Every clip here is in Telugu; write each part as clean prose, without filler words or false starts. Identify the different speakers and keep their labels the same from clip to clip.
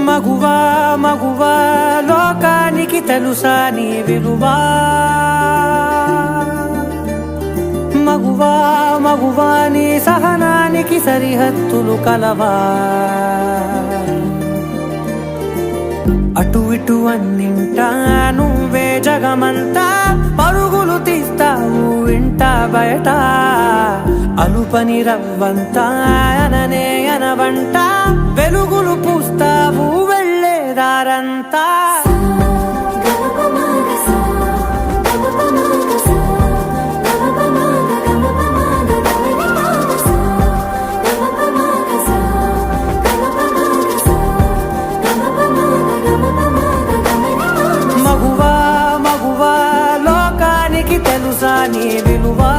Speaker 1: మగువా మగువా లోకానికి తెలుసా నీ విలువా మగువా మగువా నీ సహనానికి సరిహద్దులు కలవా అటు ఇటు అన్నింటా నువ్వే జగమంతా పరుగులు తీస్తావు ఇంట బయట అలుపని రవ్వంతా అననే అనవంట వెలుగులు పూస్తావు వెళ్ళేదారంతా మగువా మగువా లోకానికి తెలుసా నీ విలువా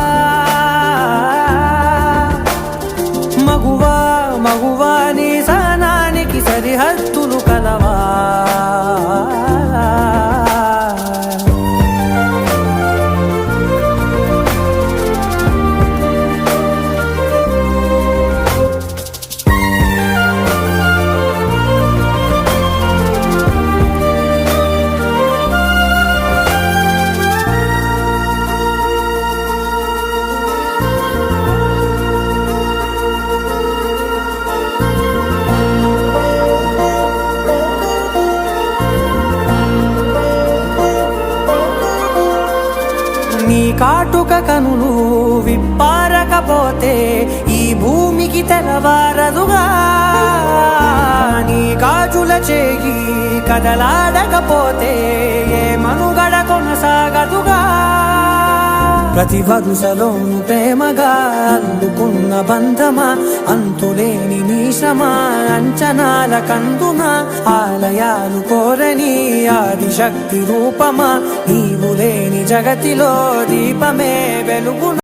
Speaker 1: మగువా మగువా నీ సహనానికి సరిహద్దులు కలవా నీ కాటుక కనులు విప్పారకపోతే ఈ భూమికి తెలవారదుగా నీ గాజుల చేయి కదలాడకపోతే ఏ మనుగడ కొనసాగదుగా ప్రతి వరుసలోను ప్రేమగా అల్లుకున్న బంధమా అంతులేని నీశమా అంచనాల కందున ఆలయాలు కోరని ఆదిశక్తి రూపమా నీవు లేని జగతిలో దీపమే వెలుగున